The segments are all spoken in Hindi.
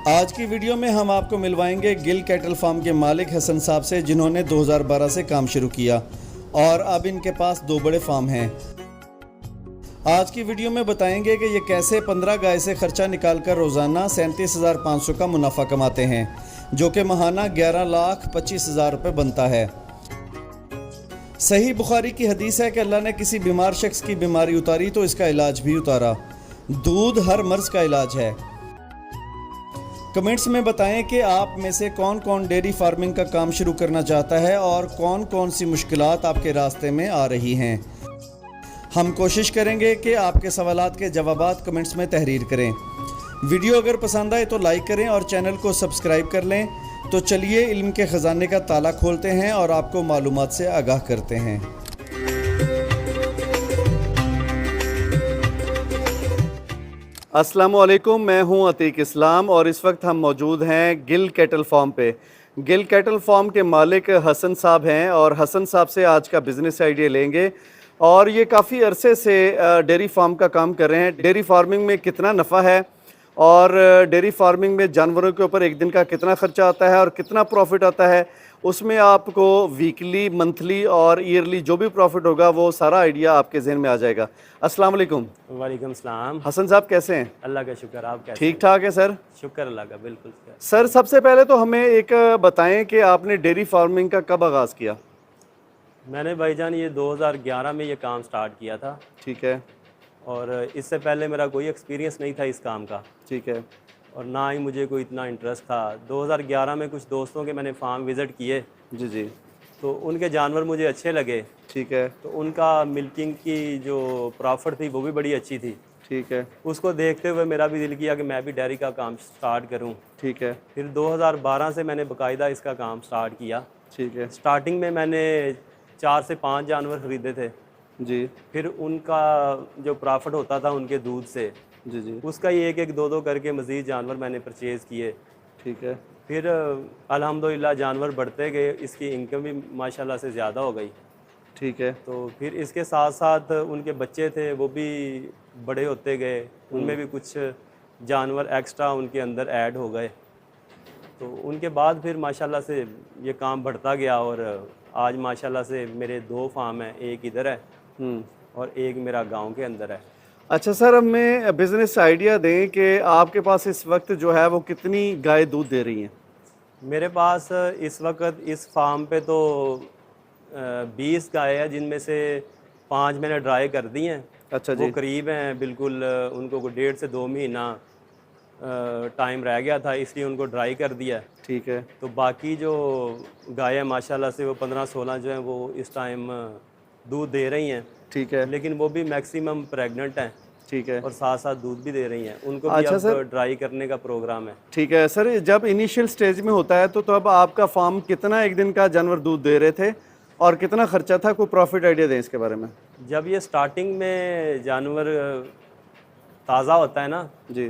आज की वीडियो में हम आपको मिलवाएंगे गिल कैटल फार्म के मालिक हसन साहब से, जिन्होंने 2012 से काम शुरू किया और अब इनके पास 2 बड़े फार्म हैं। आज की वीडियो में बताएंगे कि ये कैसे 15 गाय से खर्चा निकालकर रोज़ाना 37,500 का मुनाफा कमाते हैं, जो कि माहाना 11,25,000 रुपये बनता है। सही बुखारी की हदीस है कि अल्लाह ने किसी बीमार शख्स की बीमारी उतारी तो इसका इलाज भी उतारा। दूध हर मर्ज का इलाज है। कमेंट्स में बताएं कि आप में से कौन कौन डेयरी फार्मिंग का काम शुरू करना चाहता है और कौन कौन सी मुश्किलात आपके रास्ते में आ रही हैं। हम कोशिश करेंगे कि आपके सवालात के जवाबात कमेंट्स में तहरीर करें। वीडियो अगर पसंद आए तो लाइक करें और चैनल को सब्सक्राइब कर लें। तो चलिए इल्म के ख़जाने का ताला खोलते हैं और आपको मालूमात से आगाह करते हैं। अस्सलाम वालेकुम, मैं हूं अतीक इस्लाम और इस वक्त हम मौजूद हैं गिल कैटल फार्म पे। गिल कैटल फार्म के मालिक हसन साहब हैं और हसन साहब से आज का बिज़नेस आइडिया लेंगे। और ये काफ़ी अरसे से डेयरी फार्म का काम कर रहे हैं। डेयरी फार्मिंग में कितना नफ़ा है और डेयरी फार्मिंग में जानवरों के ऊपर एक दिन का कितना ख़र्चा आता है और कितना प्रॉफिट आता है, उसमें आपको वीकली, मंथली और ईयरली जो भी प्रॉफिट होगा वो सारा आइडिया आपके जहन में आ जाएगा। अस्सलाम वालेकुम। वालेकुम सलाम। हसन साहब कैसे हैं? अल्लाह का शुक्र, आप कैसे? ठीक ठाक है सर। शुक्र अल्लाह का, बिल्कुल सर सबसे पहले तो हमें एक बताएं कि आपने डेयरी फार्मिंग का कब आगाज़ किया? मैंने भाईजान ये 2011 में ये काम स्टार्ट किया था। ठीक है। और इससे पहले मेरा कोई एक्सपीरियंस नहीं था इस काम का। ठीक है। और ना ही मुझे कोई इतना इंटरेस्ट था। 2011 में कुछ दोस्तों के मैंने फार्म विज़िट किए। जी जी। तो उनके जानवर मुझे अच्छे लगे। ठीक है। तो उनका मिल्किंग की जो प्रॉफिट थी वो भी बड़ी अच्छी थी। ठीक है। उसको देखते हुए मेरा भी दिल किया कि मैं भी डेयरी का काम स्टार्ट करूं। ठीक है। फिर 2012 से मैंने बाकायदा इसका काम स्टार्ट किया। ठीक है। स्टार्टिंग में मैंने 4 से 5 जानवर ख़रीदे थे जी। फिर उनका जो प्रॉफिट होता था उनके दूध से, जी जी, उसका ही एक एक दो दो करके मज़ीद जानवर मैंने परचेज़ किए। ठीक है। फिर अल्हम्दुलिल्लाह जानवर बढ़ते गए, इसकी इनकम भी माशाल्लाह से ज़्यादा हो गई। ठीक है। तो फिर इसके साथ साथ उनके बच्चे थे वो भी बड़े होते गए, उनमें भी कुछ जानवर एक्स्ट्रा उनके अंदर ऐड हो गए। तो उनके बाद फिर माशाल्लाह से ये काम बढ़ता गया और आज माशाल्लाह से मेरे 2 फार्म हैं, एक इधर है और एक मेरा गांव के अंदर है। अच्छा सर, हमें बिज़नेस आइडिया दें कि आपके पास इस वक्त जो है वो कितनी गाय दूध दे रही हैं? मेरे पास इस वक्त इस फार्म पे तो 20 गाय है, जिनमें से 5 मैंने ड्राई कर दी हैं। अच्छा जी। वो करीब हैं बिल्कुल, उनको 1.5 से 2 महीना टाइम रह गया था, इसलिए उनको ड्राई कर दिया। ठीक है। तो बाकी जो गाय है माशाल्लाह से वो 15-16 जो हैं वो इस टाइम दूध दे रही हैं। ठीक है। लेकिन वो भी मैक्सिमम प्रेग्नेंट हैं। ठीक है। और साथ साथ दूध भी दे रही हैं। उनको भी अच्छा अब सर, ड्राई करने का प्रोग्राम है। ठीक है सर। जब इनिशियल स्टेज में होता है तो तब आपका फार्म कितना एक दिन का जानवर दूध दे रहे थे और कितना खर्चा था? कोई प्रॉफिट आइडिया दें इसके बारे में। जब ये स्टार्टिंग में जानवर ताज़ा होता है ना जी।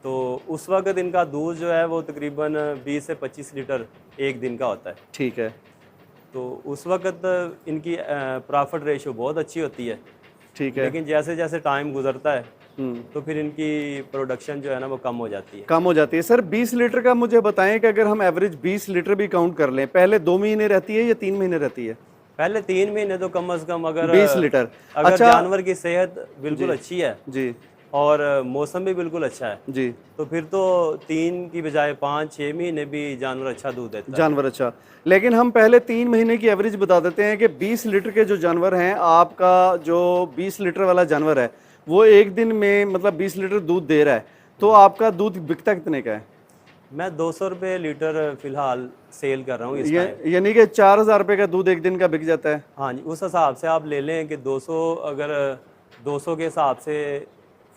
तो उस वक्त इनका दूध जो है वो तकरीबन 20 से 25 लीटर एक दिन का होता है। ठीक है। तो उस वक्त इनकी प्रॉफिट रेशो बहुत अच्छी होती है। ठीक है। लेकिन जैसे जैसे टाइम गुजरता है तो फिर इनकी प्रोडक्शन जो है ना वो कम हो जाती है। कम हो जाती है। सर 20 लीटर का मुझे बताएं कि अगर हम एवरेज 20 लीटर भी काउंट कर लें, पहले 2 महीने रहती है या 3 महीने रहती है? पहले 3 महीने तो कम से कम, अगर 20 लीटर। अगर अच्छा। जानवर की सेहत बिल्कुल अच्छी है जी और मौसम भी बिल्कुल अच्छा है जी, तो फिर तो 3 की बजाय 5-6 महीने भी जानवर अच्छा दूध देता है। जानवर अच्छा। लेकिन हम पहले 3 महीने की एवरेज बता देते हैं कि 20 लीटर के जो जानवर हैं, आपका जो 20 लीटर वाला जानवर है वो एक दिन में मतलब 20 लीटर दूध दे रहा है, तो आपका दूध बिकता कितने का है? मैं 200 रुपये लीटर फ़िलहाल सेल कर रहा हूँ इस टाइम। यानी कि 4,000 रुपये का दूध एक दिन का बिक जाता है। हाँ जी, उस हिसाब से आप ले लें कि 200, अगर 200 के हिसाब से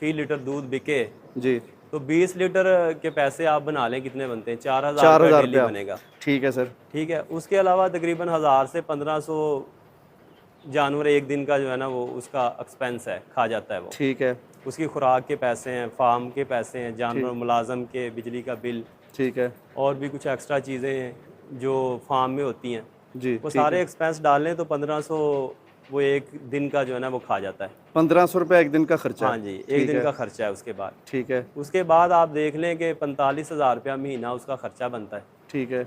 फ़ी लीटर दूध बिके जी, तो 20 लीटर के पैसे आप बना लें कितने बनते हैं, 4,000 4,000 डेली बनेगा। ठीक है सर। ठीक है। उसके अलावा तकरीबन 1000 से 1500 जानवर एक दिन का जो है ना वो उसका एक्सपेंस है, खा जाता है वो। ठीक है। उसकी खुराक के पैसे हैं, फार्म के पैसे हैं, जानवर मुलाजम के, बिजली का बिल, ठीक है। और भी कुछ एक्स्ट्रा चीज़ें हैं जो फार्म में होती हैं। जी वो ठीक सारे है। एक्सपेंस डाल लें तो 1500 वो एक दिन का जो है ना वो खा जाता है। 1500 रुपये एक दिन का खर्चा हाँ है। जी, एक दिन का खर्चा है उसके बाद। ठीक है। उसके बाद आप देख लें कि 45,000 रुपया महीना उसका खर्चा बनता है। ठीक है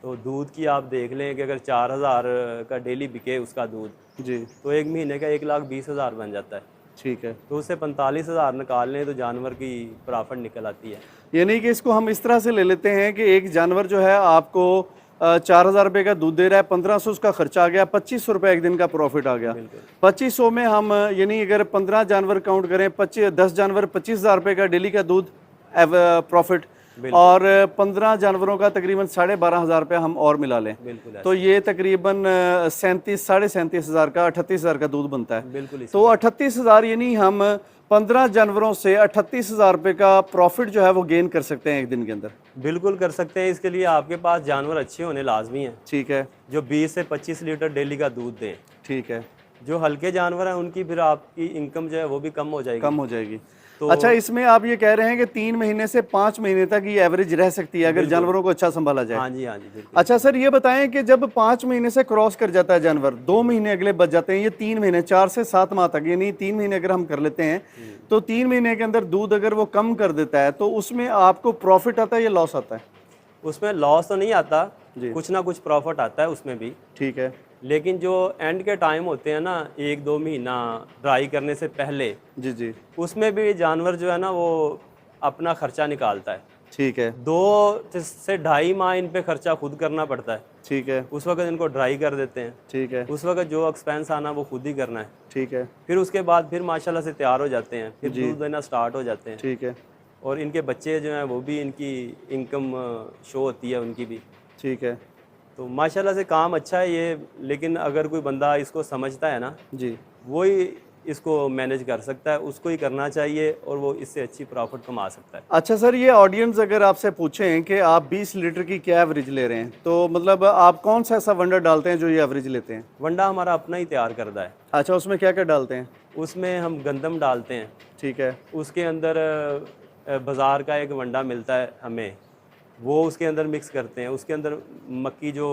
तो दूध की आप देख लें कि अगर 4,000 का डेली बिके उसका दूध, जी। तो एक महीने का 1,20,000 बन जाता है। ठीक है। तो उससे 45,000 निकाल लें तो जानवर की प्रॉफिट निकल आती है। यानी कि इसको हम इस तरह से ले लेते हैं कि एक जानवर जो है आपको 4,000 रुपये का दूध दे रहा है, 1,500 उसका खर्चा आ गया, 2,500 रुपये एक दिन का प्रॉफिट आ गया। 2,500 में हम यानी अगर 15 जानवर काउंट करें, 10 जानवर 25,000 रुपये का डेली का दूध प्रॉफिट, और 15 जानवरों का तकरीबन 12,500 रुपये हम और मिला लें, बिल्कुल तो ये तकरीबन 37,500 का 38,000 का दूध बनता है। बिल्कुल तो 38,000 यानी हम 15 जानवरों से 38,000 रुपये का प्रॉफिट जो है वो गेन कर सकते हैं एक दिन के अंदर। बिल्कुल कर सकते हैं। इसके लिए आपके पास जानवर अच्छे होने लाजमी हैं, ठीक है। जो 20 से 25 लीटर डेली का दूध दें। ठीक है। जो हल्के जानवर हैं उनकी फिर आपकी इनकम जो है वो भी कम हो जाएगी। कम हो जाएगी। तो अच्छा, इसमें आप ये कह रहे हैं कि 3 महीने से 5 महीने तक ये एवरेज रह सकती है अगर जानवरों को अच्छा संभाला जाए। हाँ जी, हाँ जी, बिल्कुल। अच्छा सर, ये बताएं कि जब 5 महीने से क्रॉस कर जाता है जानवर, 2 महीने अगले बच जाते हैं, ये 3 महीने 4 से 7 माह तक, यानी 3 महीने अगर हम कर लेते हैं तो 3 महीने के अंदर दूध अगर वो कम कर देता है तो उसमें आपको प्रॉफिट आता है या लॉस आता है? उसमें लॉस तो नहीं आता, कुछ ना कुछ प्रॉफिट आता है उसमें भी। ठीक है। लेकिन जो एंड के टाइम होते हैं ना, 1-2 महीना ड्राई करने से पहले, जी जी। उसमें भी जानवर जो है ना वो अपना खर्चा निकालता है। ठीक है। 2 से 2.5 माह इन पे खर्चा खुद करना पड़ता है। ठीक है। उस वक्त इनको ड्राई कर देते हैं। ठीक है। उस वक्त जो एक्सपेंस आना वो खुद ही करना है। ठीक है। फिर उसके बाद फिर माशाल्लाह से तैयार हो जाते हैं, फिर दूध देना स्टार्ट हो जाते हैं। ठीक है। और इनके बच्चे जो हैं वो भी, इनकी इनकम शो होती है उनकी भी। ठीक है तो माशाल्लाह से काम अच्छा है ये। लेकिन अगर कोई बंदा इसको समझता है ना, जी, वो ही इसको मैनेज कर सकता है, उसको ही करना चाहिए और वो इससे अच्छी प्रॉफिट कमा सकता है। अच्छा सर, ये ऑडियंस अगर आपसे पूछें कि आप 20 लीटर की क्या एवरेज ले रहे हैं, तो मतलब आप कौन सा ऐसा वंडा डालते हैं जो ये एवरेज लेते हैं? वंडा हमारा अपना ही तैयार करता है। अच्छा, उसमें क्या क्या डालते हैं? उसमें हम गंदम डालते हैं। ठीक है। उसके अंदर बाज़ार का एक वंडा मिलता है हमें, वो उसके अंदर मिक्स करते हैं। उसके अंदर मक्की जो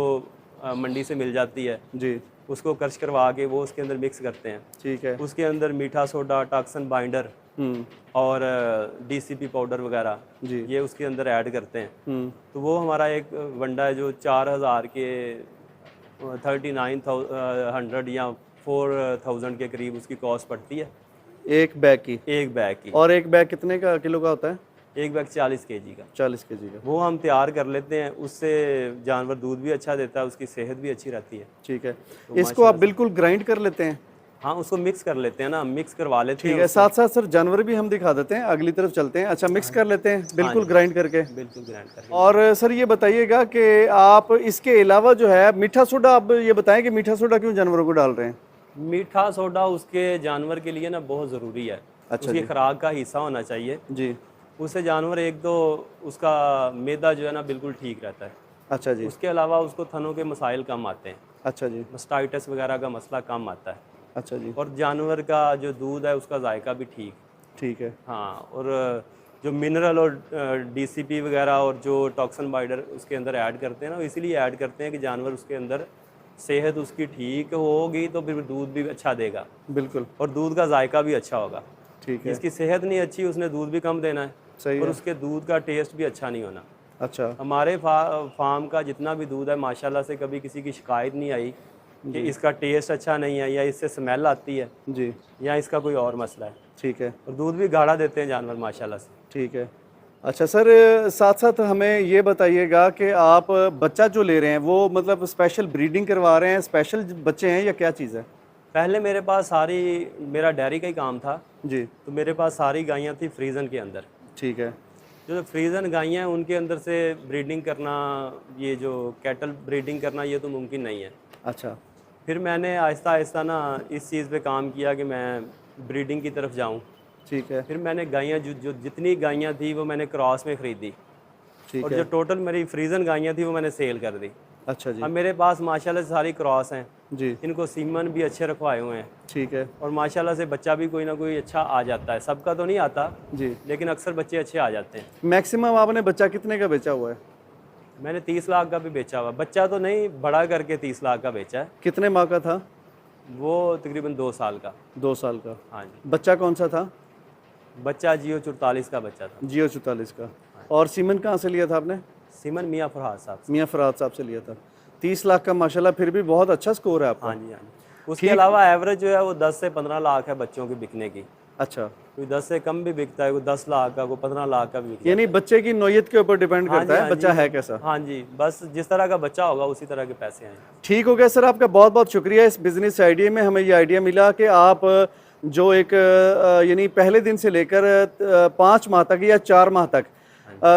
मंडी से मिल जाती है जी। उसको क्रश करवा के वो उसके अंदर मिक्स करते हैं। ठीक है। उसके अंदर मीठा सोडा, टॉक्सन बाइंडर और डीसीपी पाउडर वगैरह जी। ये उसके अंदर ऐड करते हैं। तो वो हमारा एक वंडा है जो 4,000 के 3900 या 4,000 के करीब उसकी कॉस्ट पड़ती है एक बैग की? एक बैग की। और एक बैग कितने का किलो का होता है? एक बैग 40 केजी का। 40 केजी का। वो हम तैयार कर लेते हैं। उससे जानवर दूध भी अच्छा देता है, उसकी सेहत भी अच्छी रहती है। ठीक है। इसको आप बिल्कुल ग्राइंड कर लेते हैं? हाँ, उसको मिक्स कर लेते हैं ना, मिक्स करवा लेते हैं। ठीक है। साथ साथ सर जानवर भी हम दिखा देते हैं, अगली तरफ चलते हैं। अच्छा, मिक्स कर लेते हैं बिल्कुल ग्राइंड करके? बिल्कुल ग्राइंड करके। और सर ये बताइएगा कि आप इसके अलावा जो है मीठा सोडा, आप ये बताएं कि मीठा सोडा क्यों जानवरों को डाल रहे हैं? मीठा सोडा उसके जानवर के लिए ना बहुत ज़रूरी है। अच्छा उसकी खुराक का हिस्सा होना चाहिए जी। उससे जानवर एक तो उसका मैदा जो है ना बिल्कुल ठीक रहता है। अच्छा जी। उसके अलावा उसको थनों के मसाइल कम आते हैं। अच्छा जी। मस्टाइटिस वगैरह का मसला कम आता है। अच्छा जी। और जानवर का जो दूध है उसका जायका भी ठीक है। हाँ, और जो मिनरल और डीसीपी वगैरह और जो टॉक्सन बाइडर उसके अंदर ऐड करते हैं ना, इसीलिए ऐड करते हैं कि जानवर उसके अंदर सेहत उसकी ठीक होगी तो फिर दूध भी अच्छा देगा। बिल्कुल। और दूध का जायका भी अच्छा होगा। ठीक है। इसकी सेहत नहीं अच्छी, उसने दूध भी कम देना है। सही और है। उसके दूध का टेस्ट भी अच्छा नहीं होना। अच्छा। हमारे फार्म का जितना भी दूध है माशाल्लाह से कभी किसी की शिकायत नहीं आई कि इसका टेस्ट अच्छा नहीं है या इससे स्मेल आती है जी। या इसका कोई और मसला है। ठीक है। और दूध भी गाढ़ा देते हैं जानवर माशाल्लाह से। ठीक है। अच्छा सर, साथ साथ हमें ये बताइएगा कि आप बच्चा जो ले रहे हैं वो मतलब स्पेशल ब्रीडिंग करवा रहे हैं, स्पेशल बच्चे हैं या क्या चीज़ है? पहले मेरे पास मेरा डेयरी का ही काम था जी। तो मेरे पास सारी गायें थी फ्रीजन के अंदर। ठीक है। जो फ्रीजन गायें हैं उनके अंदर से ब्रीडिंग करना, ये जो कैटल ब्रीडिंग करना, ये तो मुमकिन नहीं है। अच्छा। फिर मैंने आहिस्ता आहिस्ता ना इस चीज़ पे काम किया कि मैं ब्रीडिंग की तरफ जाऊं। ठीक है। फिर मैंने गायें जो जितनी गायें थी वो मैंने क्रॉस में ख़रीदी। ठीक और है। जो टोटल मेरी फ्रीजन गायें थी वो मैंने सेल कर दी। अच्छा जी। अब मेरे पास माशाल्लाह से सारी क्रॉस हैं। जी। इनको सीमन भी अच्छे रखवाए हुए हैं। ठीक है। और माशाल्लाह से बच्चा भी कोई ना कोई अच्छा आ जाता है। सबका तो नहीं आता जी। लेकिन अक्सर बच्चे अच्छे आ जाते हैं। मैक्सिमम आपने बच्चा कितने का बेचा हुआ है? मैंने 30 लाख का भी बेचा हुआ, बच्चा तो नहीं बड़ा करके 30 लाख का बेचा है। कितने माह का था? वो तकरीबन 2 साल का। 2 साल का। हाँ जी। बच्चा कौन सा था? बच्चा जियो 44 का बच्चा था। जियो 44 का। और सीमन कहाँ से लिया था आपने? सीमन मियाँ फरहाद साहब से। मियाँ फरहाद साहब से लिया था। 30 लाख का माशाल्लाह, फिर भी बहुत अच्छा स्कोर है आपका। हाँ जी, हाँ जी। उसके अलावा एवरेज जो है वो 10 से 15 लाख है बच्चों की बिकने की। अच्छा, कोई 10 से कम भी बिकता है, कोई 10 लाख का, कोई 15 लाख का भी बिकता है। यानी बच्चे की नौयत के ऊपर डिपेंड हाँ करता जी, है हाँ बच्चा जी। है कैसा। हाँ जी, बस जिस तरह का बच्चा होगा उसी तरह के पैसे आएंगे। ठीक हो गया सर, आपका बहुत बहुत शुक्रिया। इस बिज़नेस आइडिया में हमें ये आइडिया मिला कि आप जो एक यानी पहले दिन से लेकर 5 माह तक या 4 माह तक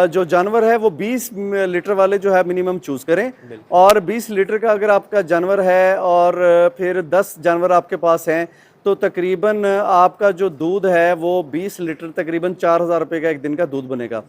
जो जानवर है वो 20 लीटर वाले जो है मिनिमम चूज़ करें। और 20 लीटर का अगर आपका जानवर है और फिर 10 जानवर आपके पास हैं तो तकरीबन आपका जो दूध है वो 20 लीटर तकरीबन 4,000 रुपये का एक दिन का दूध बनेगा।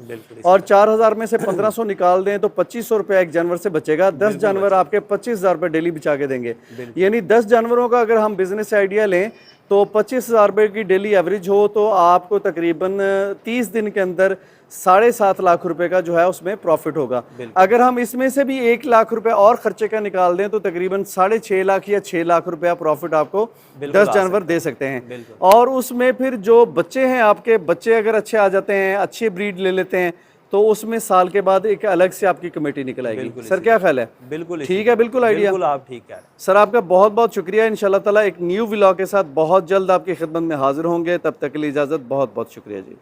और 4,000 में से 1,500 निकाल दें तो 2,500 रुपये एक जानवर से बचेगा। 10 जानवर आपके 25,000 रुपये डेली बचा के देंगे। यानी 10 जानवरों का अगर हम बिजनेस आइडिया लें तो 25,000 रुपये की डेली एवरेज हो तो आपको तकरीबन 30 दिन के अंदर 7.5 लाख रुपए का जो है उसमें प्रॉफिट होगा। अगर हम इसमें से भी 1 लाख रुपए और खर्चे का निकाल दें तो तकरीबन 6.5 लाख या 6 लाख रुपया प्रॉफिट आपको 10 जानवर दे सकते हैं। और उसमें फिर जो बच्चे हैं आपके, बच्चे अगर अच्छे आ जाते हैं, अच्छी ब्रीड ले लेते हैं तो उसमें साल के बाद एक अलग से आपकी कमेटी निकल आएगी। सर क्या ख्याल है? बिल्कुल ठीक है, बिल्कुल आइडिया। बिल्कुल आप ठीक है सर, आपका बहुत बहुत शुक्रिया। इंशाल्लाह ताला एक न्यू व्लॉग के साथ बहुत जल्द आपकी खिदमत में हाजिर होंगे। तब तक के लिए इजाज़त। बहुत बहुत शुक्रिया जी।